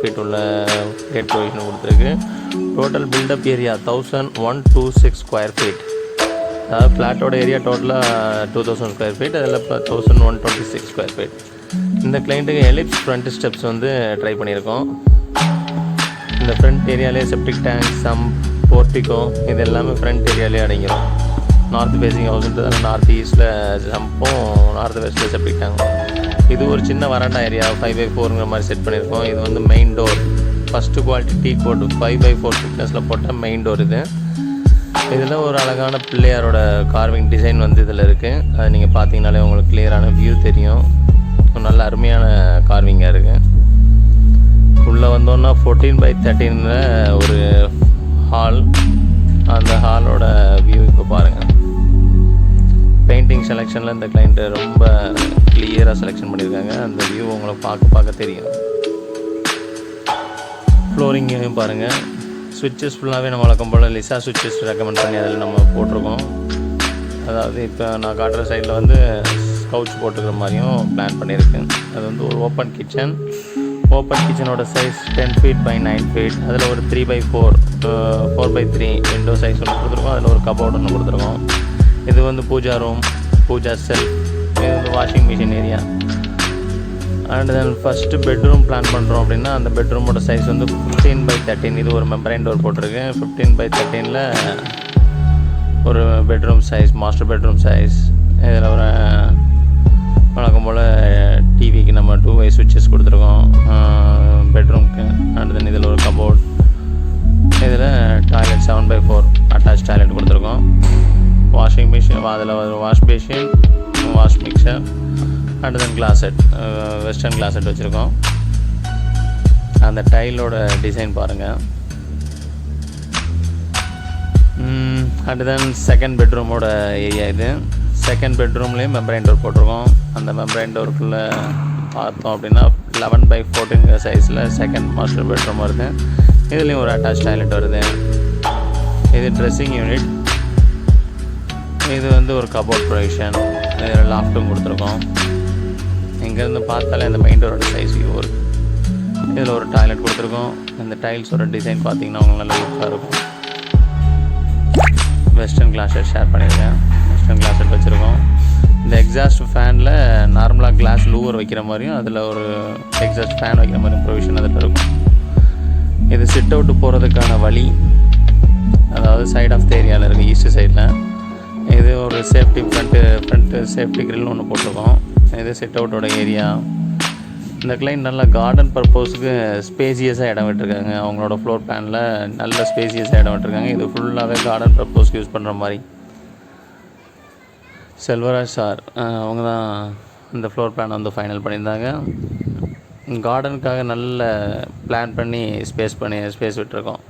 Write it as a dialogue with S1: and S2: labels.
S1: Feet உள்ள gate provision கொடுத்துருக்கு. Total built up area 1126 square feet. அதாவது ஃப்ளாட்டோட ஏரியா டோட்டலாக 2000 ஸ்கொயர் ஃபீட், அதில் இப்போ 1126 ஸ்கொயர் ஃபீட். இந்த கிளைண்ட்டுக்கு எலிப்ஸ் ஃப்ரண்ட் ஸ்டெப்ஸ் வந்து ட்ரை பண்ணியிருக்கோம். இந்த ஃப்ரண்ட் ஏரியாலே செப்டிக் டேங்க், சம்ப், போர்ட்டிகோ இது எல்லாமே ஃப்ரண்ட் ஏரியாலே அடங்கிடும். நார்த் ஃபேஸிங் ஹவுஸ்ன்றதால நார்த் ஈஸ்ட்டில் சம்பும் நார்த் வெஸ்ட்டில் செப்டிக் டேங்கும். இது ஒரு சின்ன வராண்டா ஏரியா 5x4ங்கிற மாதிரி செட் பண்ணியிருக்கோம். இது வந்து மெயின் டோர், ஃபஸ்ட்டு குவாலிட்டி டீ கோட் 5x4 திக்னஸில் போட்ட மெயின் டோர் இது. இதில் ஒரு அழகான பிள்ளையாரோட கார்விங் டிசைன் வந்து இதில் இருக்குது. அது நீங்கள் பார்த்தீங்கனாலே உங்களுக்கு கிளியரான வியூ தெரியும். நல்ல அருமையான கார்விங்காக இருக்குது. உள்ளே வந்தோன்னா 14x13 ஒரு ஹால். அந்த ஹாலோட வியூ இப்போ பாருங்கள். பெயிண்டிங் செலெக்ஷனில் இந்த கிளைண்ட்டு ரொம்ப கிளியராக செலெக்ஷன் பண்ணியிருக்காங்க. அந்த வியூ உங்களுக்கு பார்க்க தெரியும். ஃப்ளோரிங்கையும் பாருங்கள். சுவிட்சஸ் ஃபுல்லாகவே நம்ம வழக்கம் போல் லிசா சுவிட்சஸ் ரெக்கமெண்ட் பண்ணி அதில் நம்ம போட்டிருக்கோம். அதாவது இப்போ நான் காட்டுற சைடில் வந்து கவுச் போட்டுக்கிற மாதிரியும் பிளான் பண்ணியிருக்கேன். அது வந்து ஒரு ஓப்பன் கிச்சன். ஓப்பன் கிச்சனோட சைஸ் 10 feet by 9 feet. அதில் ஒரு 3x4 4x3 விண்டோ சைஸ் ஒன்று கொடுத்துருக்கோம். அதில் ஒரு கபோர்டு ஒன்று கொடுத்துருக்கோம். இது வந்து பூஜா ரூம், பூஜா செல்ஃப், இது வந்து washing machine area. And then first bedroom plan பண்ணுறோம் அப்படின்னா அந்த பெட்ரூமோட சைஸ் வந்து 15x13. இது ஒரு மெம்பரைன் டோர் போட்டிருக்கேன். 15x13 ஒரு bedroom size, master bedroom size. இதில் ஒரு வழக்கம் போல் டிவிக்கு நம்ம 2way சுவிட்சஸ் கொடுத்துருக்கோம் பெட்ரூம்க்கு. அண்ட் தென் இதில் ஒரு கபோர்ட். இதில் டாய்லெட் 7x4 அட்டாச் டாய்லெட் கொடுத்துருக்கோம். வாஷிங் மிஷின், அதில் ஒரு wash basin, wash mixer, and then closet, western closet வச்சுருக்கோம். அந்த டைலோட டிசைன் பாருங்கள். அண்ட் தென் செகண்ட் பெட்ரூமோட ஏரியா இது. செகண்ட் பெட்ரூம்லேயும் மெம்பரைன் டோர் போட்டிருக்கோம். அந்த மெம்பரைன் டோருக்குள்ளே பார்த்தோம் அப்படின்னா 11x14 சைஸில் செகண்ட் மாஸ்டர் பெட்ரூம் வருது. இதுலேயும் ஒரு அட்டாச் டாய்லெட் வருது. இது ட்ரெஸ்ஸிங் யூனிட். இது வந்து ஒரு கபோர்ட் ப்ரொவிஷன். இதில் லாஃப்ட்டும் கொடுத்துருக்கோம். இங்கேருந்து பார்த்தாலே அந்த மெயின் டோரோட சைஸ் வியூ இருக்குது. இதில் ஒரு டாய்லெட் கொடுத்துருக்கோம். இந்த டைல்ஸோட டிசைன் பார்த்திங்கன்னா உங்களுக்கு நல்ல லுக்காக இருக்கும். வெஸ்டர்ன் கிளாஸெட் ஷேர் பண்ணியிருக்கேன். வெஸ்டர்ன் கிளாஸெட் வச்சுருக்கோம். இந்த எக்ஸாஸ்ட் ஃபேனில் நார்மலாக கிளாஸ் லூவர் வைக்கிற மாதிரியும் அதில் ஒரு எக்ஸாஸ்ட் ஃபேன் வைக்கிற மாதிரியும் ப்ரொவிஷன் அதில் இருக்கும். இது சிட் அவுட்டு போகிறதுக்கான வழி, அதாவது சைட் ஆஃப் த ஏரியாவில் இருக்குது, ஈஸ்ட் சைடில். இது ஒரு சேஃப்டி ஃப்ரண்ட்டு சேஃப்டி கிரில் ஒன்று போட்டிருக்கோம். இது சிட் அவுட்டோட ஏரியா. இந்த கிளைண்ட் நல்லா கார்டன் பர்பஸ்க்கு ஸ்பேசியஸாக இடம் விட்டுருக்காங்க. அவங்களோட ஃப்ளோர் பிளானில் நல்ல ஸ்பேசியஸாக இடம் விட்டுருக்காங்க. இது ஃபுல்லாகவே கார்டன் பர்பஸ்க்கு யூஸ் பண்ணுற மாதிரி. செல்வராஜ் சார் அவங்க தான் இந்த ஃப்ளோர் பிளான் வந்து ஃபைனல் பண்ணியிருந்தாங்க. கார்டனுக்காக நல்ல பிளான் பண்ணி ஸ்பேஸ் விட்டுருக்கோம்.